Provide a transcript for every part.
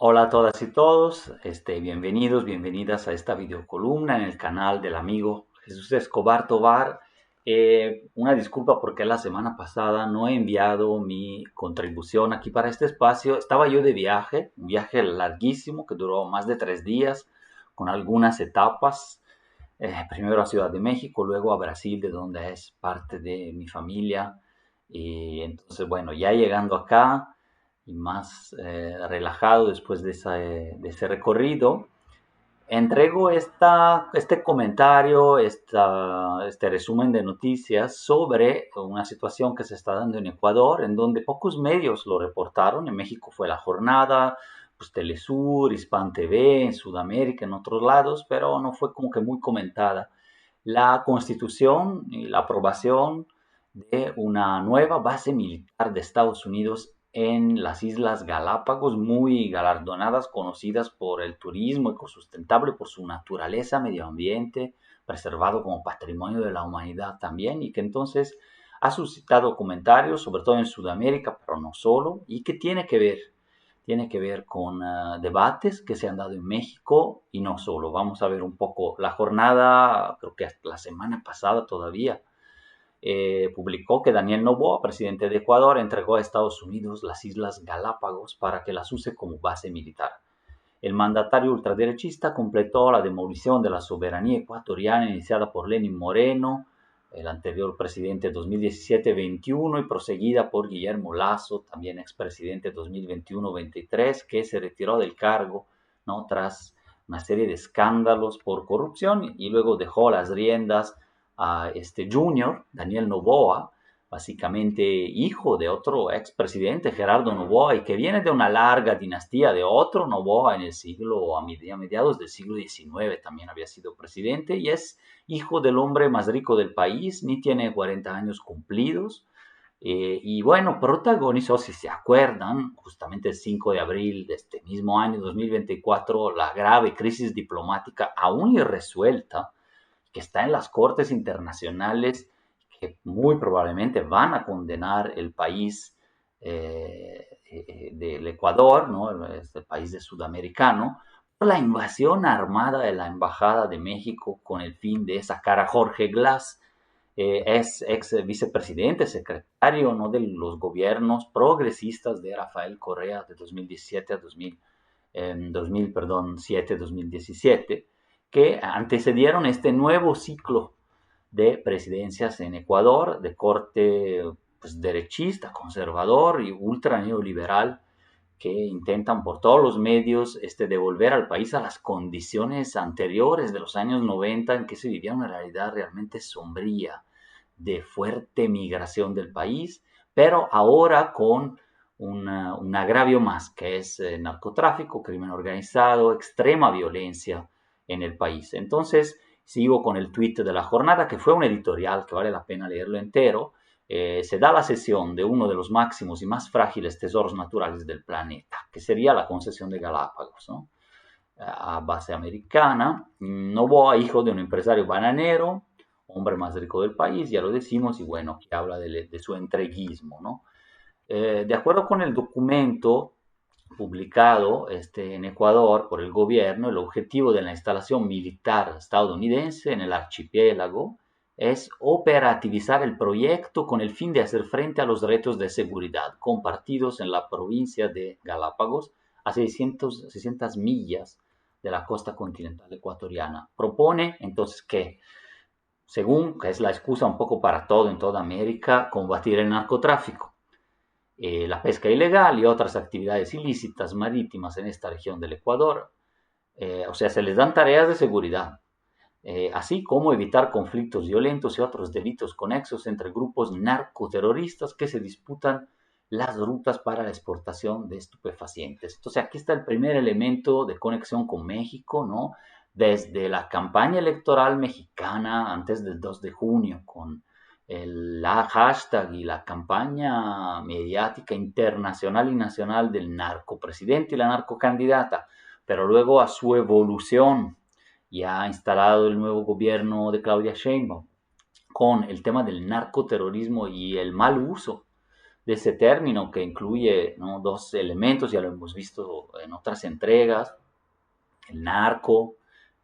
Hola a todas y todos, bienvenidos, bienvenidas a esta videocolumna en el canal del amigo Jesús Escobar Tovar. Una disculpa porque la semana pasada no he enviado mi contribución aquí para este espacio. Estaba yo de viaje, un viaje larguísimo que duró más de 3 días, con algunas etapas. Primero a Ciudad de México, luego a Brasil, de donde es parte de mi familia. Y entonces, bueno, ya llegando acá y más relajado después de ese recorrido, entrego este comentario, este resumen de noticias sobre una situación que se está dando en Ecuador, en donde pocos medios lo reportaron. En México fue La Jornada, pues Telesur, Hispan TV, en Sudamérica, en otros lados, pero no fue como que muy comentada. La constitución y la aprobación de una nueva base militar de Estados Unidos en las Islas Galápagos, muy galardonadas, conocidas por el turismo ecosustentable, por su naturaleza, medio ambiente, preservado como patrimonio de la humanidad también, y que entonces ha suscitado comentarios, sobre todo en Sudamérica, pero no solo, y que tiene que ver con debates que se han dado en México y no solo. Vamos a ver un poco la jornada, creo que hasta la semana pasada todavía, publicó que Daniel Noboa, presidente de Ecuador, entregó a Estados Unidos las Islas Galápagos para que las use como base militar. El mandatario ultraderechista completó la demolición de la soberanía ecuatoriana iniciada por Lenín Moreno, el anterior presidente 2017-21, y proseguida por Guillermo Lasso, también expresidente 2021-23, que se retiró del cargo, ¿no?, tras una serie de escándalos por corrupción, y luego dejó las riendas a este Junior, Daniel Noboa, básicamente hijo de otro expresidente, Gerardo Noboa, y que viene de una larga dinastía de otro Noboa en el siglo, a mediados del siglo XIX, también había sido presidente, y es hijo del hombre más rico del país, ni tiene 40 años cumplidos. Y bueno, protagonizó, si se acuerdan, justamente el 5 de abril de este mismo año 2024, la grave crisis diplomática aún irresuelta que está en las cortes internacionales, que muy probablemente van a condenar el país del Ecuador, ¿no?, este país de sudamericano, por la invasión armada de la Embajada de México con el fin de sacar a Jorge Glass. Es ex vicepresidente, secretario, ¿no?, de los gobiernos progresistas de Rafael Correa de 2017 a 2017, que antecedieron este nuevo ciclo de presidencias en Ecuador, de corte pues, derechista, conservador y ultra neoliberal, que intentan por todos los medios devolver al país a las condiciones anteriores de los años 90, en que se vivía una realidad realmente sombría, de fuerte migración del país, pero ahora con un agravio más, que es narcotráfico, crimen organizado, extrema violencia en el país. Entonces, sigo con el tweet de la jornada, que fue un editorial que vale la pena leerlo entero. Se da la cesión de uno de los máximos y más frágiles tesoros naturales del planeta, que sería la concesión de Galápagos, ¿no?, a base americana. Noboa, hijo de un empresario bananero, hombre más rico del país, ya lo decimos, y bueno, que habla de su entreguismo, ¿no? De acuerdo con el documento publicado en Ecuador por el gobierno, el objetivo de la instalación militar estadounidense en el archipiélago es operativizar el proyecto con el fin de hacer frente a los retos de seguridad compartidos en la provincia de Galápagos, a 600 millas de la costa continental ecuatoriana. Propone entonces que, según que es la excusa un poco para todo en toda América, combatir el narcotráfico, la pesca ilegal y otras actividades ilícitas marítimas en esta región del Ecuador. O sea, se les dan tareas de seguridad, así como evitar conflictos violentos y otros delitos conexos entre grupos narcoterroristas que se disputan las rutas para la exportación de estupefacientes. Entonces, aquí está el primer elemento de conexión con México, ¿no? Desde la campaña electoral mexicana antes del 2 de junio, con la hashtag y la campaña mediática internacional y nacional del narcopresidente y la narcocandidata, pero luego a su evolución ya instalado el nuevo gobierno de Claudia Sheinbaum, con el tema del narcoterrorismo y el mal uso de ese término que incluye, ¿no?, dos elementos, ya lo hemos visto en otras entregas, el narco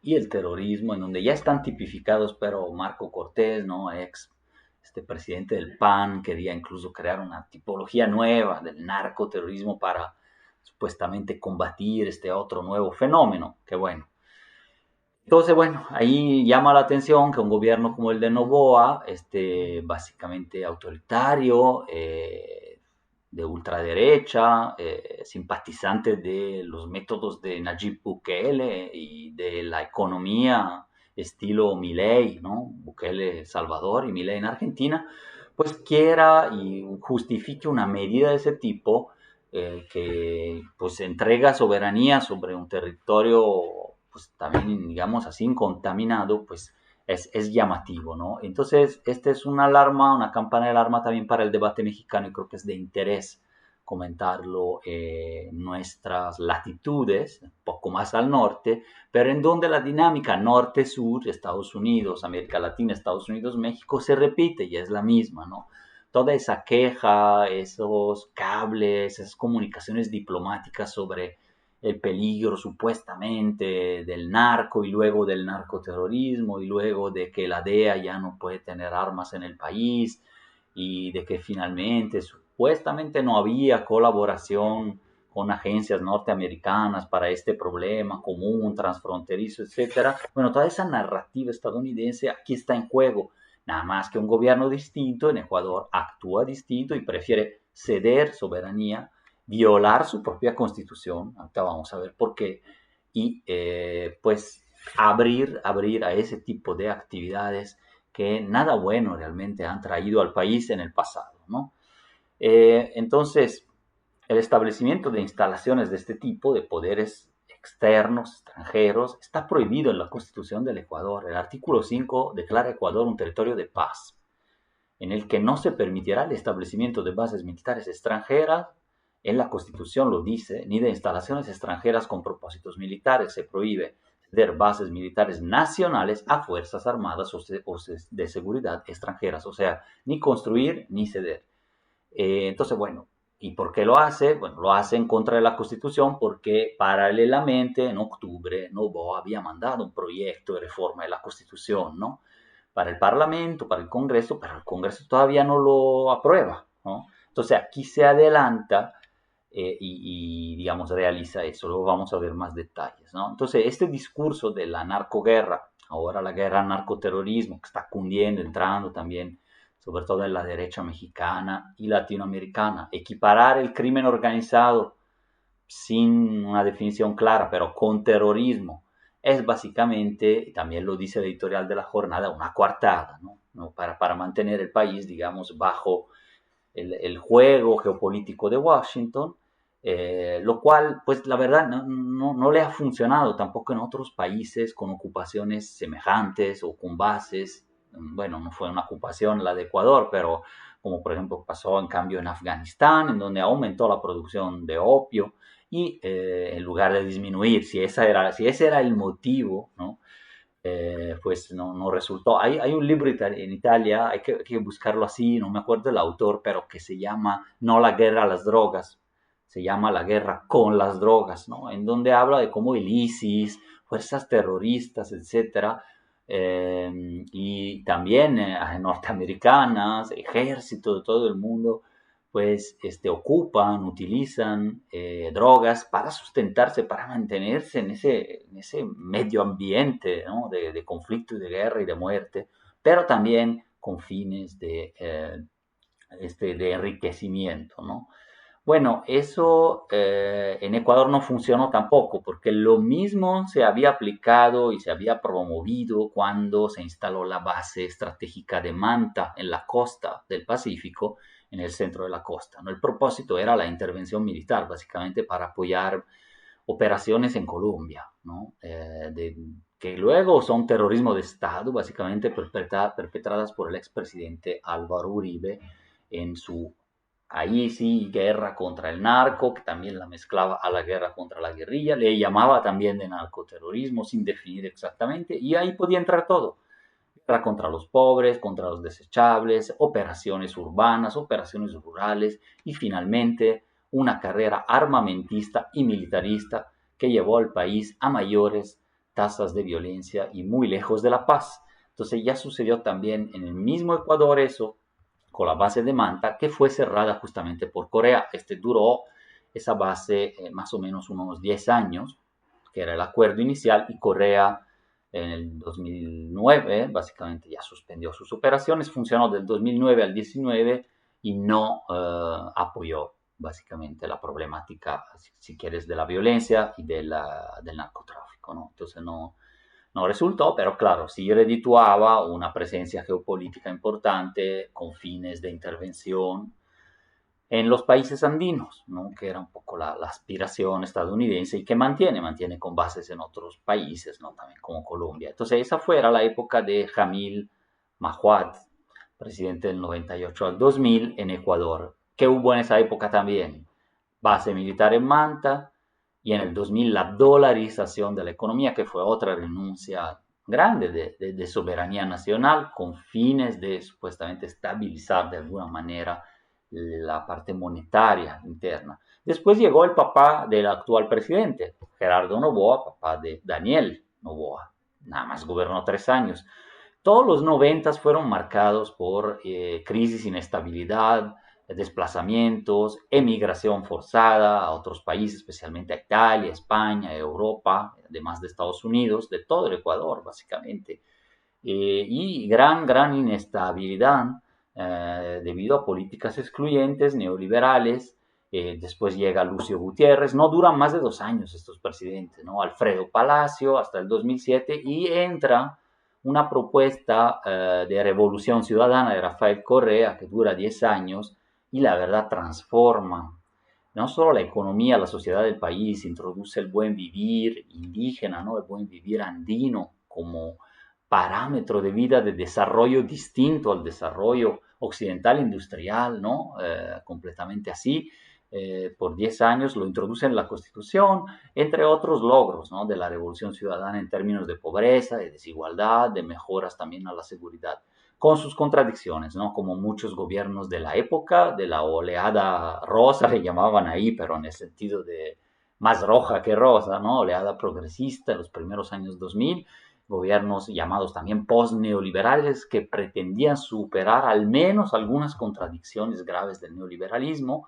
y el terrorismo, en donde ya están tipificados, pero Marco Cortés, ¿no?, ex presidente del PAN, quería incluso crear una tipología nueva del narcoterrorismo para supuestamente combatir este otro nuevo fenómeno, que bueno. Entonces, bueno, ahí llama la atención que un gobierno como el de Noboa, básicamente autoritario, de ultraderecha, simpatizante de los métodos de Nayib Bukele y de la economía estilo Milei, ¿no? Bukele Salvador y Milei en Argentina, pues quiera y justifique una medida de ese tipo, que pues entrega soberanía sobre un territorio pues también, digamos así, incontaminado, pues es llamativo, ¿no? Entonces, esta es una alarma, una campana de alarma también para el debate mexicano, y creo que es de interés comentarlo en nuestras latitudes, un poco más al norte, pero en donde la dinámica norte-sur, Estados Unidos, América Latina, Estados Unidos, México, se repite y es la misma, ¿no? Toda esa queja, esos cables, esas comunicaciones diplomáticas sobre el peligro supuestamente del narco y luego del narcoterrorismo y luego de que la DEA ya no puede tener armas en el país y de que finalmente supuestamente no había colaboración con agencias norteamericanas para este problema común, transfronterizo, etcétera. Bueno, toda esa narrativa estadounidense aquí está en juego. Nada más que un gobierno distinto en Ecuador actúa distinto y prefiere ceder soberanía, violar su propia constitución, ahorita vamos a ver por qué, y pues abrir a ese tipo de actividades que nada bueno realmente han traído al país en el pasado, ¿no? Entonces, el establecimiento de instalaciones de este tipo, de poderes externos, extranjeros, está prohibido en la Constitución del Ecuador. El artículo 5 declara Ecuador un territorio de paz, en el que no se permitirá el establecimiento de bases militares extranjeras, en la Constitución lo dice, ni de instalaciones extranjeras con propósitos militares. Se prohíbe ceder bases militares nacionales a fuerzas armadas o de seguridad extranjeras, o sea, ni construir ni ceder. Entonces, bueno, ¿y por qué lo hace? Bueno, lo hace en contra de la Constitución porque paralelamente en octubre Noboa había mandado un proyecto de reforma de la Constitución, ¿no?, para el Parlamento, para el Congreso, pero el Congreso todavía no lo aprueba, ¿no? Entonces aquí se adelanta digamos, realiza eso. Luego vamos a ver más detalles, ¿no? Entonces, este discurso de la narcoguerra, ahora la guerra al narcoterrorismo, que está cundiendo, entrando también, sobre todo en la derecha mexicana y latinoamericana, equiparar el crimen organizado sin una definición clara, pero con terrorismo, es básicamente, también lo dice el editorial de la jornada, una coartada, ¿no? ¿No? Para mantener el país, digamos, bajo el juego geopolítico de Washington, lo cual, pues la verdad, no le ha funcionado tampoco en otros países con ocupaciones semejantes o con bases. Bueno, no fue una ocupación la de Ecuador, pero como por ejemplo pasó en cambio en Afganistán, en donde aumentó la producción de opio y en lugar de disminuir, si ese era el motivo, ¿no? Pues no resultó. Hay un libro en Italia, hay que buscarlo así, no me acuerdo el autor, pero que se llama No la guerra a las drogas, se llama La guerra con las drogas, ¿no? En donde habla de cómo el ISIS, fuerzas terroristas, etcétera, y también norteamericanas, ejército de todo el mundo, pues ocupan, utilizan drogas para sustentarse, para mantenerse en ese medio ambiente, ¿no?, de conflicto y de guerra y de muerte, pero también con fines de enriquecimiento, ¿no? Bueno, eso en Ecuador no funcionó tampoco, porque lo mismo se había aplicado y se había promovido cuando se instaló la base estratégica de Manta en la costa del Pacífico, en el centro de la costa, ¿no? El propósito era la intervención militar, básicamente para apoyar operaciones en Colombia, ¿no? Que luego son terrorismo de Estado, básicamente perpetradas por el expresidente Álvaro Uribe en su, ahí sí, guerra contra el narco, que también la mezclaba a la guerra contra la guerrilla, le llamaba también de narcoterrorismo sin definir exactamente, y ahí podía entrar todo. guerra contra los pobres, contra los desechables, operaciones urbanas, operaciones rurales y finalmente una carrera armamentista y militarista que llevó al país a mayores tasas de violencia y muy lejos de la paz. Entonces ya sucedió también en el mismo Ecuador eso, con la base de Manta, que fue cerrada justamente por Corea. Duró esa base más o menos unos 10 años, que era el acuerdo inicial, y Corea en el 2009 básicamente ya suspendió sus operaciones, funcionó del 2009 al 19 y no apoyó básicamente la problemática, si quieres, de la violencia y del narcotráfico, ¿no? Entonces no resultó, pero claro, sí redituaba una presencia geopolítica importante con fines de intervención en los países andinos, ¿no? Que era un poco la aspiración estadounidense y que mantiene con bases en otros países, ¿no? También como Colombia. Entonces esa fuera la época de Jamil Mahuad, presidente del 98 al 2000 en Ecuador. ¿Qué hubo en esa época también? Base militar en Manta y en el 2000 la dolarización de la economía, que fue otra renuncia grande de soberanía nacional con fines de supuestamente estabilizar de alguna manera la parte monetaria interna. Después llegó el papá del actual presidente, Gerardo Noboa, papá de Daniel Noboa. Nada más gobernó 3 años. Todos los 90 fueron marcados por crisis, inestabilidad, desplazamientos, emigración forzada a otros países, especialmente a Italia, España, Europa, además de Estados Unidos, de todo el Ecuador, básicamente. Y gran inestabilidad debido a políticas excluyentes, neoliberales. Después llega Lucio Gutiérrez, no duran más de 2 años estos presidentes, ¿no? Alfredo Palacio hasta el 2007 y entra una propuesta de revolución ciudadana de Rafael Correa que dura 10 años y la verdad transforma no solo la economía, la sociedad del país, introduce el buen vivir indígena, ¿no? El buen vivir andino como parámetro de vida de desarrollo distinto al desarrollo occidental industrial, ¿no? Completamente así. Por 10 años lo introduce en la Constitución, entre otros logros, ¿no? De la Revolución Ciudadana en términos de pobreza, de desigualdad, de mejoras también a la seguridad, con sus contradicciones, ¿no? Como muchos gobiernos de la época, de la oleada rosa, le llamaban ahí, pero en el sentido de más roja que rosa, ¿no? Oleada progresista en los primeros años 2000, gobiernos llamados también post-neoliberales que pretendían superar al menos algunas contradicciones graves del neoliberalismo.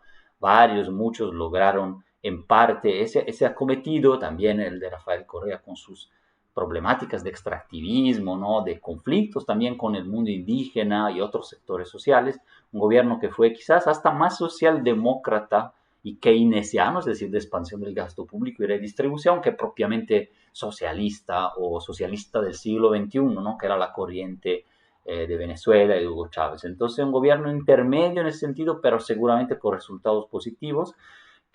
Muchos lograron en parte ese acometido, también el de Rafael Correa con sus problemáticas de extractivismo, ¿no? De conflictos también con el mundo indígena y otros sectores sociales, un gobierno que fue quizás hasta más socialdemócrata y keynesiano, es decir, de expansión del gasto público y redistribución, que propiamente socialista o socialista del siglo XXI, ¿no? Que era la corriente de Venezuela y de Hugo Chávez. Entonces, un gobierno intermedio en ese sentido, pero seguramente con resultados positivos,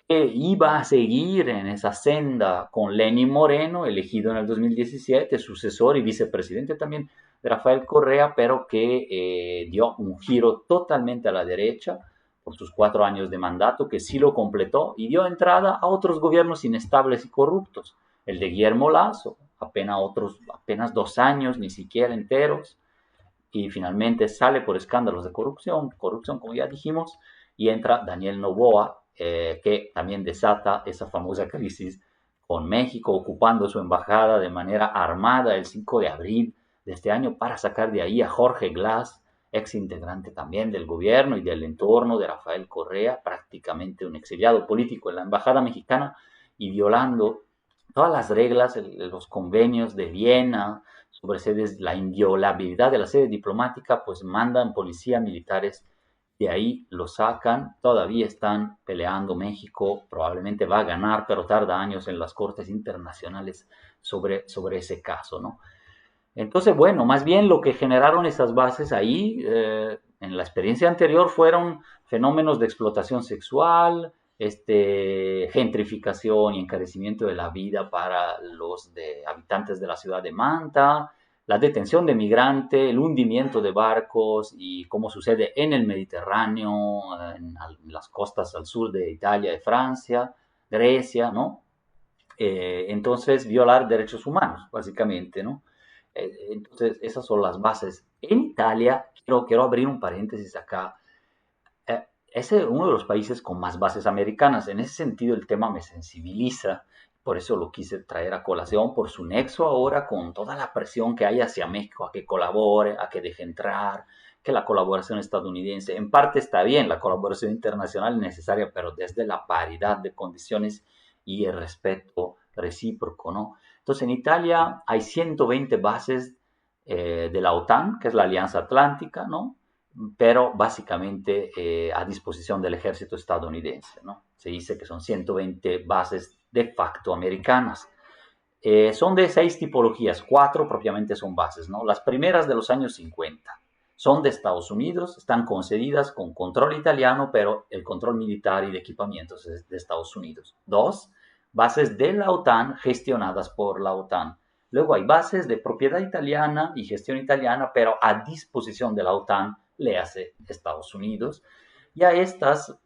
que iba a seguir en esa senda con Lenín Moreno, elegido en el 2017, sucesor y vicepresidente también de Rafael Correa, pero que dio un giro totalmente a la derecha por sus 4 años de mandato, que sí lo completó y dio entrada a otros gobiernos inestables y corruptos. El de Guillermo Lasso, apenas 2 años, ni siquiera enteros, y finalmente sale por escándalos de corrupción como ya dijimos, y entra Daniel Noboa, que también desata esa famosa crisis con México, ocupando su embajada de manera armada el 5 de abril de este año para sacar de ahí a Jorge Glass, ex integrante también del gobierno y del entorno de Rafael Correa, prácticamente un exiliado político en la embajada mexicana y violando todas las reglas, los convenios de Viena sobre sedes, la inviolabilidad de la sede diplomática, pues mandan policía militares, de ahí lo sacan, todavía están peleando México, probablemente va a ganar, pero tarda años en las cortes internacionales sobre ese caso, ¿no? Entonces, bueno, más bien lo que generaron esas bases ahí, en la experiencia anterior, fueron fenómenos de explotación sexual, gentrificación y encarecimiento de la vida para los habitantes de la ciudad de Manta, la detención de migrantes, el hundimiento de barcos y como sucede en el Mediterráneo, en las costas al sur de Italia, de Francia, Grecia, ¿no? Entonces, violar derechos humanos, básicamente, ¿no? Entonces, esas son las bases. En Italia, quiero abrir un paréntesis acá. Es uno de los países con más bases americanas. En ese sentido, el tema me sensibiliza. Por eso lo quise traer a colación, por su nexo ahora con toda la presión que hay hacia México a que colabore, a que deje entrar, que la colaboración estadounidense, en parte está bien, la colaboración internacional es necesaria, pero desde la paridad de condiciones y el respeto recíproco, ¿no? Entonces, en Italia hay 120 bases de la OTAN, que es la Alianza Atlántica, ¿no? Pero básicamente a disposición del ejército estadounidense, ¿no? Se dice que son 120 bases de facto americanas. Son de 6 tipologías, 4 propiamente son bases, ¿no? Las primeras de los años 50 son de Estados Unidos, están concedidas con control italiano, pero el control militar y de equipamientos es de Estados Unidos. 2 bases de la OTAN gestionadas por la OTAN. Luego hay bases de propiedad italiana y gestión italiana, pero a disposición de la OTAN, le hace Estados Unidos. Y a estas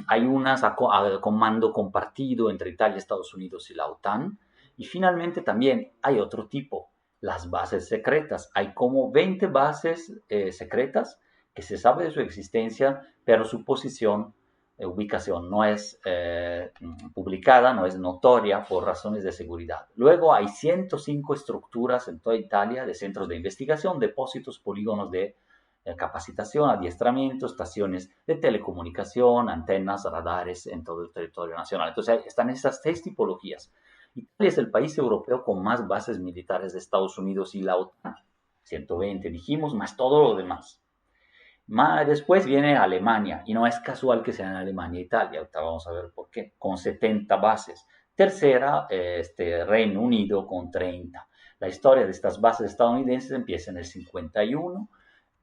hay unas a comando compartido entre Italia, Estados Unidos y la OTAN. Y finalmente también hay otro tipo, las bases secretas. Hay como 20 bases secretas que se sabe de su existencia, pero su posición, ubicación no es publicada, no es notoria por razones de seguridad. Luego hay 105 estructuras en toda Italia de centros de investigación, depósitos, polígonos de capacitación, adiestramiento, estaciones de telecomunicación, antenas, radares en todo el territorio nacional. Entonces están esas 6 tipologías. Italia es el país europeo con más bases militares de Estados Unidos y la OTAN. 120 dijimos, más todo lo demás. Después viene Alemania, y no es casual que sean Alemania e Italia, ahorita vamos a ver por qué, con 70 bases. Tercera, Reino Unido con 30. La historia de estas bases estadounidenses empieza en el 51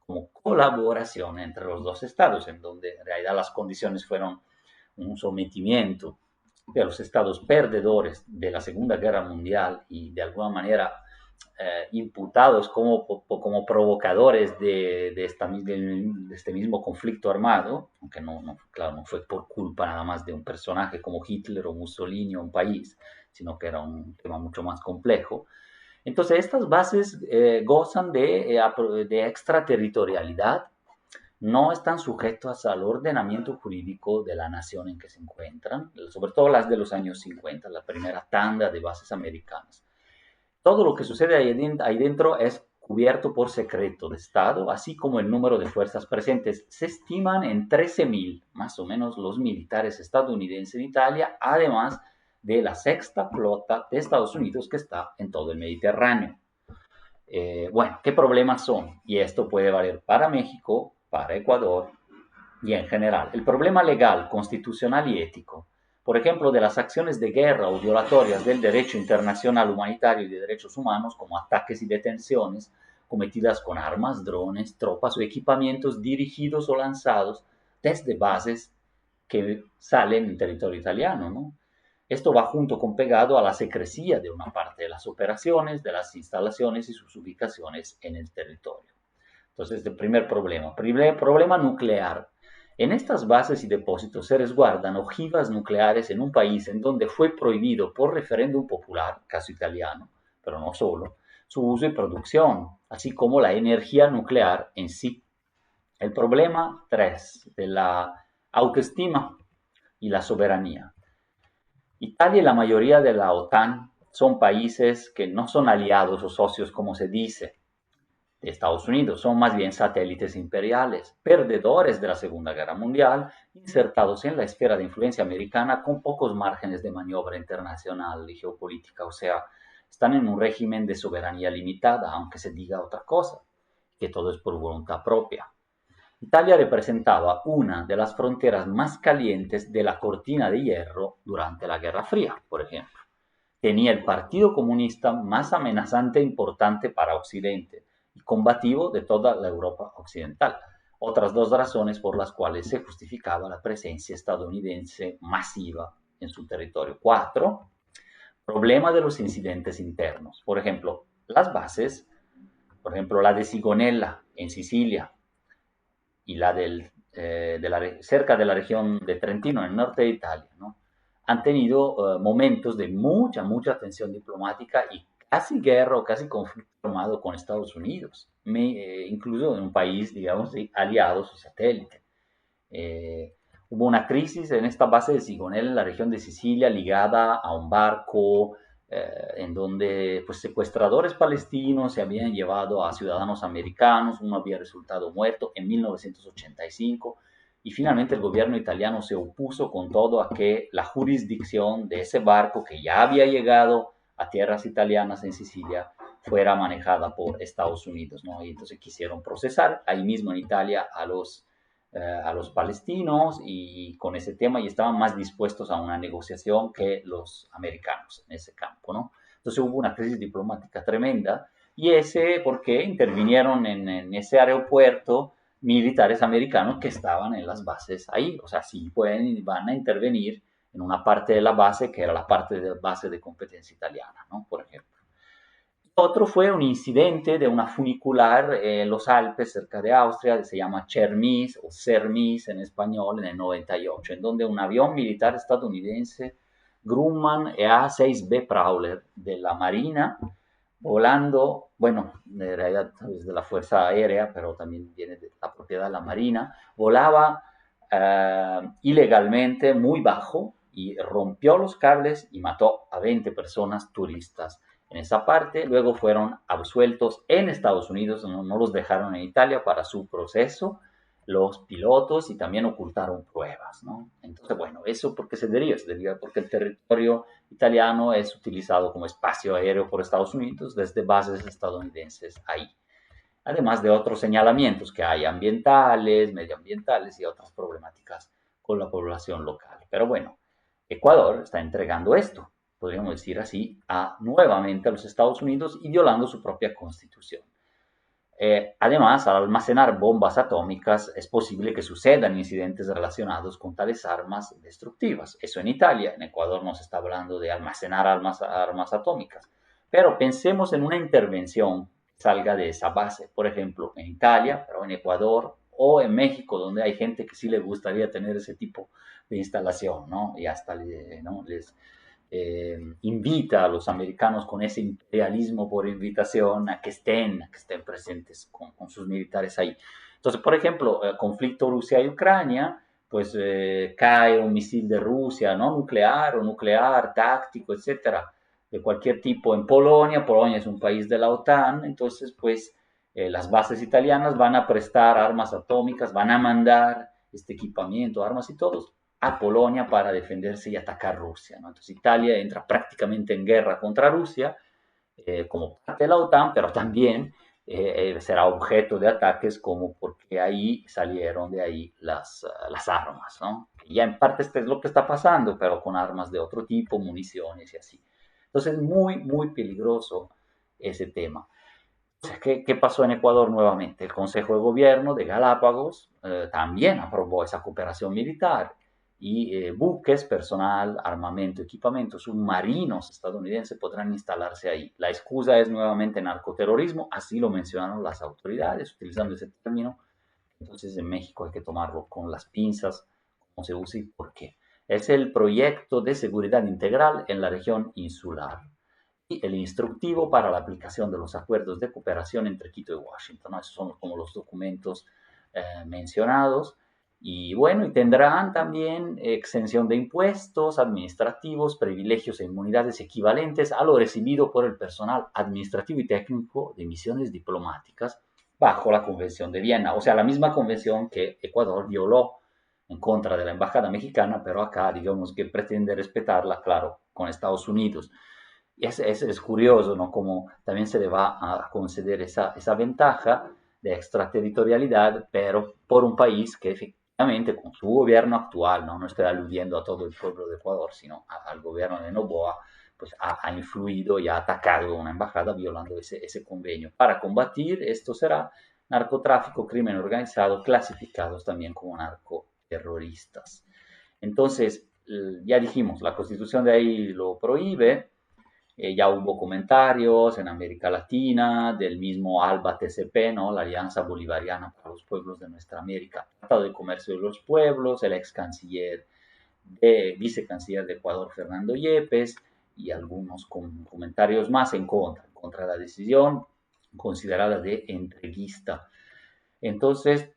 como colaboración entre los dos estados, en donde en realidad las condiciones fueron un sometimiento de los estados perdedores de la Segunda Guerra Mundial y de alguna manera imputados como provocadores de este mismo conflicto armado, aunque claro, no fue por culpa nada más de un personaje como Hitler o Mussolini o un país, sino que era un tema mucho más complejo. Entonces, estas bases gozan de extraterritorialidad, no están sujetos al ordenamiento jurídico de la nación en que se encuentran, sobre todo las de los años 50, la primera tanda de bases americanas. Todo lo que sucede ahí dentro es cubierto por secreto de Estado, así como el número de fuerzas presentes. Se estiman en 13.000, más o menos, los militares estadounidenses en Italia, además de la sexta flota de Estados Unidos que está en todo el Mediterráneo. Bueno, ¿qué problemas son? Y esto puede valer para México, para Ecuador y en general. El problema legal, constitucional y ético. Por ejemplo, de las acciones de guerra o violatorias del derecho internacional humanitario y de derechos humanos, como ataques y detenciones cometidas con armas, drones, tropas o equipamientos dirigidos o lanzados desde bases que salen en territorio italiano, ¿no? Esto va junto con pegado a la secrecía de una parte de las operaciones, de las instalaciones y sus ubicaciones en el territorio. Entonces, el primer problema. Problema nuclear. En estas bases y depósitos se resguardan ojivas nucleares en un país en donde fue prohibido por referéndum popular, caso italiano, pero no solo, su uso y producción, así como la energía nuclear en sí. El problema 3 de la autoestima y la soberanía. Italia y la mayoría de la OTAN son países que no son aliados o socios como se dice de Estados Unidos, son más bien satélites imperiales, perdedores de la Segunda Guerra Mundial, insertados en la esfera de influencia americana con pocos márgenes de maniobra internacional y geopolítica, o sea, están en un régimen de soberanía limitada, aunque se diga otra cosa, que todo es por voluntad propia. Italia representaba una de las fronteras más calientes de la cortina de hierro durante la Guerra Fría, por ejemplo. Tenía el Partido Comunista más amenazante e importante para Occidente y combativo de toda la Europa occidental. Otras 2 razones por las cuales se justificaba la presencia estadounidense masiva en su territorio. 4. Problema de los incidentes internos. Por ejemplo, las bases, por ejemplo, la de Sigonella en Sicilia, y la cerca de la región de Trentino, en el norte de Italia, ¿no? Han tenido momentos de mucha tensión diplomática y casi guerra o casi conflicto armado con Estados Unidos, incluso en un país, digamos, de aliados o satélite. Eh, Hubo una crisis en esta base de Sigonella, en la región de Sicilia, ligada a un barco en donde pues, secuestradores palestinos se habían llevado a ciudadanos americanos, uno había resultado muerto en 1985 y finalmente el gobierno italiano se opuso con todo a que la jurisdicción de ese barco que ya había llegado a tierras italianas en Sicilia fuera manejada por Estados Unidos, ¿no? Y entonces quisieron procesar ahí mismo en Italia a los palestinos y con ese tema y estaban más dispuestos a una negociación que los americanos en ese campo, ¿no? Entonces hubo una crisis diplomática tremenda y ese porque intervinieron en ese aeropuerto militares americanos que estaban en las bases ahí, o sea, sí pueden, van a intervenir en una parte de la base que era la parte de base de competencia italiana, ¿no? Por ejemplo. Otro fue un incidente de una funicular en los Alpes, cerca de Austria, que se llama Chermis o Cermis en español, en el 98, en donde un avión militar estadounidense, Grumman EA-6B Prowler de la Marina, volando, bueno, en realidad es de la Fuerza Aérea, pero también viene de la propiedad de la Marina, volaba ilegalmente muy bajo y rompió los cables y mató a 20 personas turistas en esa parte. Luego fueron absueltos en Estados Unidos, no los dejaron en Italia para su proceso los pilotos y también ocultaron pruebas, ¿no? Entonces, bueno, eso porque se deriva porque el territorio italiano es utilizado como espacio aéreo por Estados Unidos desde bases estadounidenses ahí. Además de otros señalamientos que hay ambientales, medioambientales y otras problemáticas con la población local. Pero bueno, Ecuador está entregando esto, podríamos decir así, nuevamente a los Estados Unidos y violando su propia constitución. Además, al almacenar bombas atómicas es posible que sucedan incidentes relacionados con tales armas destructivas. Eso en Italia, en Ecuador no se está hablando de almacenar armas atómicas, pero pensemos en una intervención que salga de esa base, por ejemplo, en Italia, pero en Ecuador o en México, donde hay gente que sí le gustaría tener ese tipo de instalación, ¿no? Y hasta ¿no? les invita a los americanos con ese imperialismo por invitación a que estén presentes con sus militares ahí. Entonces, por ejemplo, el conflicto Rusia y Ucrania, pues cae un misil de Rusia, ¿no? Nuclear o nuclear, táctico, etcétera, de cualquier tipo en Polonia. Polonia es un país de la OTAN, entonces, pues las bases italianas van a prestar armas atómicas, van a mandar este equipamiento, armas y todo a Polonia para defenderse y atacar Rusia, ¿no? Entonces Italia entra prácticamente en guerra contra Rusia como parte de la OTAN, pero también será objeto de ataques como porque ahí salieron de ahí las armas, ¿no? Y ya en parte esto es lo que está pasando, pero con armas de otro tipo, municiones y así. Entonces muy, muy peligroso ese tema. ¿Qué pasó en Ecuador nuevamente? El Consejo de Gobierno de Galápagos también aprobó esa cooperación militar y buques, personal, armamento, equipamiento, submarinos estadounidenses podrán instalarse ahí. La excusa es nuevamente narcoterrorismo, así lo mencionaron las autoridades utilizando ese término. Entonces en México hay que tomarlo con las pinzas, cómo se usa y por qué. Es el proyecto de seguridad integral en la región insular y el instructivo para la aplicación de los acuerdos de cooperación entre Quito y Washington, ¿no? Esos son como los documentos mencionados. Y bueno, y tendrán también exención de impuestos administrativos, privilegios e inmunidades equivalentes a lo recibido por el personal administrativo y técnico de misiones diplomáticas bajo la Convención de Viena, o sea, la misma convención que Ecuador violó en contra de la embajada mexicana, pero acá digamos que pretende respetarla, claro, con Estados Unidos. Y es curioso, ¿no? Como también se le va a conceder esa ventaja de extraterritorialidad, pero por un país que efectivamente con su gobierno actual, ¿no? No estoy aludiendo a todo el pueblo de Ecuador, sino al gobierno de Noboa, pues ha influido y ha atacado una embajada violando ese convenio. Para combatir esto será narcotráfico, crimen organizado, clasificados también como narcoterroristas. Entonces, ya dijimos, la constitución de ahí lo prohíbe, ya hubo comentarios en América Latina del mismo ALBA TCP, ¿no? La Alianza Bolivariana para los Pueblos de Nuestra América, Tratado de Comercio de los Pueblos, el ex canciller, vicecanciller de Ecuador, Fernando Yepes, y algunos comentarios más en contra de la decisión considerada de entreguista. Entonces,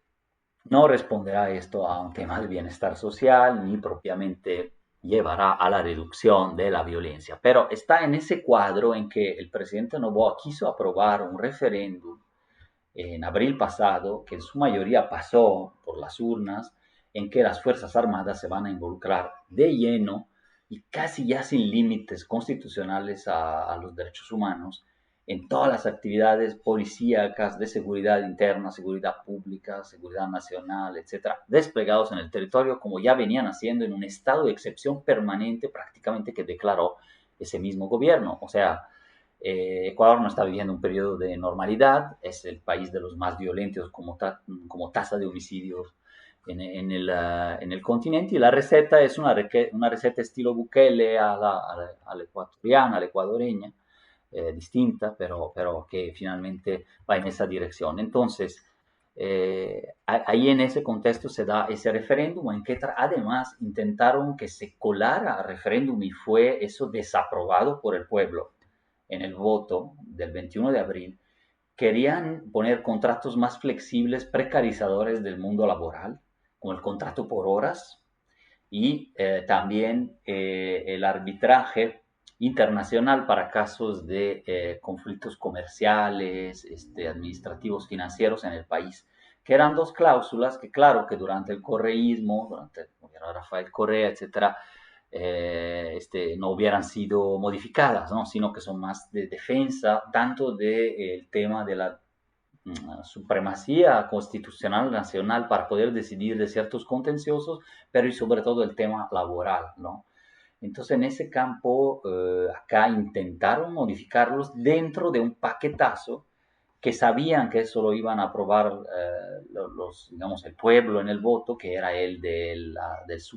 no responderá esto a un tema de bienestar social ni propiamente llevará a la reducción de la violencia, pero está en ese cuadro en que el presidente Noboa quiso aprobar un referéndum en abril pasado, que en su mayoría pasó por las urnas, en que las Fuerzas Armadas se van a involucrar de lleno y casi ya sin límites constitucionales a los derechos humanos en todas las actividades policíacas de seguridad interna, seguridad pública, seguridad nacional, etcétera, desplegados en el territorio como ya venían haciendo en un estado de excepción permanente prácticamente que declaró ese mismo gobierno. O sea, Ecuador no está viviendo un periodo de normalidad, es el país de los más violentos como tasa de homicidios en el continente y la receta es una receta estilo Bukele a la ecuatoriana, a la ecuadoreña, distinta, pero que finalmente va en esa dirección. Entonces, ahí en ese contexto se da ese referéndum en que además intentaron que se colara al referéndum y fue eso desaprobado por el pueblo en el voto del 21 de abril. Querían poner contratos más flexibles, precarizadores del mundo laboral, como el contrato por horas y también el arbitraje internacional para casos de conflictos comerciales, administrativos, financieros en el país, que eran dos cláusulas que claro que durante el correísmo, durante el gobierno de Rafael Correa, etcétera, no hubieran sido modificadas, ¿no? Sino que son más de defensa, tanto del tema de la supremacía constitucional nacional para poder decidir de ciertos contenciosos, pero y sobre todo el tema laboral, ¿no? Entonces, en ese campo, acá intentaron modificarlos dentro de un paquetazo que sabían que eso lo iban a aprobar digamos, el pueblo en el voto, que era el del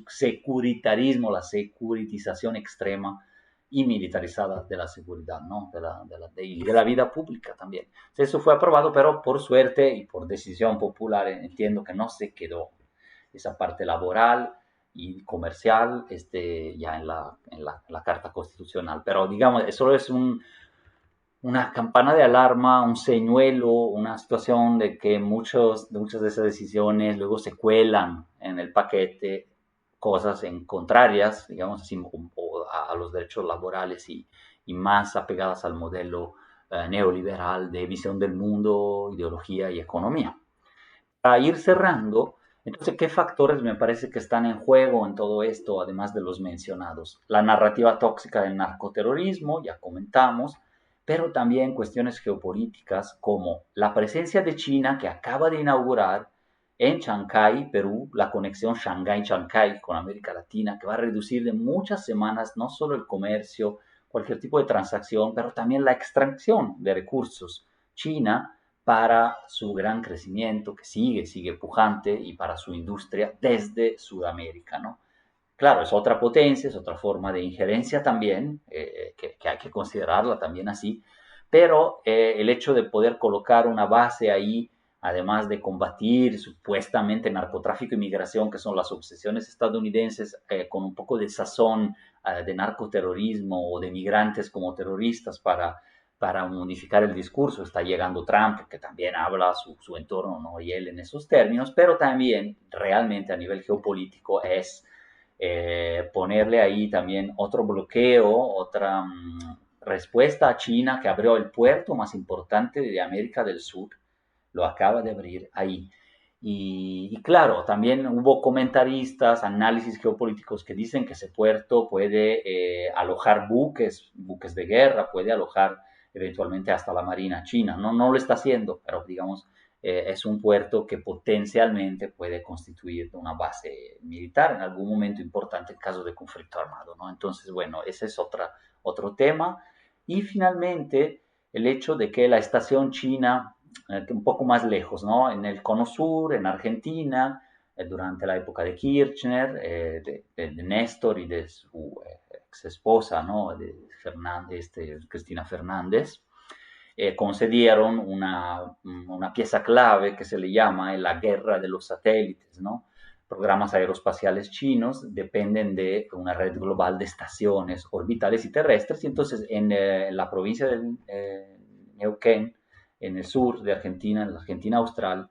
securitarismo, la securitización extrema y militarizada de la seguridad, ¿no? de la vida pública también. Entonces, eso fue aprobado, pero por suerte y por decisión popular entiendo que no se quedó esa parte laboral y comercial ya en la Carta Constitucional. Pero digamos, eso es una campana de alarma, un señuelo, una situación de que muchas de esas decisiones luego se cuelan en el paquete cosas en contrarias, digamos así, a los derechos laborales y más apegadas al modelo neoliberal de visión del mundo, ideología y economía. Para ir cerrando, entonces, ¿qué factores me parece que están en juego en todo esto, además de los mencionados? La narrativa tóxica del narcoterrorismo, ya comentamos, pero también cuestiones geopolíticas como la presencia de China que acaba de inaugurar en Chancay, Perú, la conexión Shanghái-Chancay con América Latina, que va a reducir de muchas semanas no solo el comercio, cualquier tipo de transacción, pero también la extracción de recursos. China para su gran crecimiento, que sigue pujante, y para su industria desde Sudamérica, ¿no? Claro, es otra potencia, es otra forma de injerencia también, que hay que considerarla también así, pero el hecho de poder colocar una base ahí, además de combatir supuestamente narcotráfico y migración, que son las obsesiones estadounidenses, con un poco de sazón de narcoterrorismo o de migrantes como terroristas para unificar el discurso. Está llegando Trump, que también habla su entorno, ¿no? Y él en esos términos, pero también realmente a nivel geopolítico es ponerle ahí también otro bloqueo, otra respuesta a China que abrió el puerto más importante de América del Sur, lo acaba de abrir ahí. Y claro, también hubo comentaristas, análisis geopolíticos que dicen que ese puerto puede alojar buques de guerra, puede alojar eventualmente hasta la Marina China. No lo está haciendo, pero digamos, es un puerto que potencialmente puede constituir una base militar en algún momento importante en caso de conflicto armado, ¿no? Entonces, bueno, ese es otro tema. Y finalmente, el hecho de que la estación china, un poco más lejos, ¿no? En el Cono Sur, en Argentina, durante la época de Kirchner, de Néstor y de su ex esposa, ¿no? De Fernández, Cristina Fernández, concedieron una pieza clave que se le llama la guerra de los satélites, ¿no? programas aeroespaciales chinos dependen de una red global de estaciones orbitales y terrestres. Y entonces en la provincia de Neuquén, en el sur de Argentina, en la Argentina austral,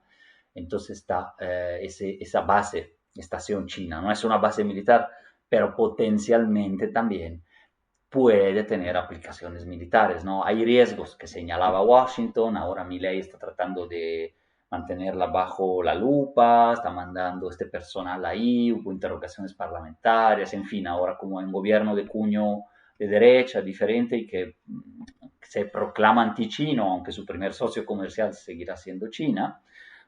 entonces está esa base, estación china. No es una base militar, pero potencialmente también puede tener aplicaciones militares, ¿no? Hay riesgos que señalaba Washington, ahora Milei está tratando de mantenerla bajo la lupa, está mandando este personal ahí, hubo interrogaciones parlamentarias, en fin, ahora como en gobierno de cuño de derecha diferente y que se proclama anti-chino, aunque su primer socio comercial seguirá siendo China,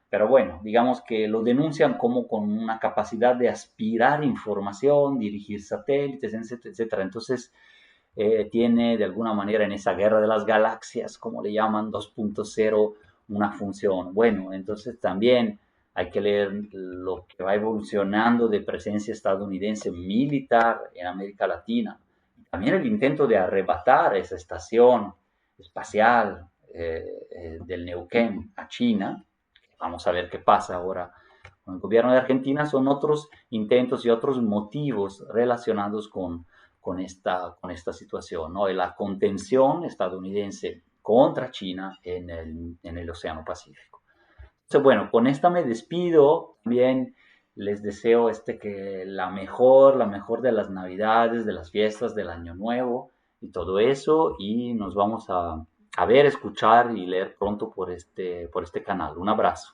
pero bueno, digamos que lo denuncian como con una capacidad de aspirar información, dirigir satélites, etcétera, etcétera. Entonces, tiene de alguna manera en esa guerra de las galaxias, como le llaman 2.0, una función. Bueno, entonces también hay que leer lo que va evolucionando de presencia estadounidense militar en América Latina. También el intento de arrebatar esa estación espacial del Neuquén a China. Vamos a ver qué pasa ahora con el gobierno de Argentina. Son otros intentos y otros motivos relacionados con esta situación, ¿no? De la contención estadounidense contra China en el Océano Pacífico. Entonces, bueno, con esta me despido. Bien, les deseo que la mejor de las Navidades, de las fiestas, del Año Nuevo y todo eso. Y nos vamos a ver, escuchar y leer pronto por este canal. Un abrazo.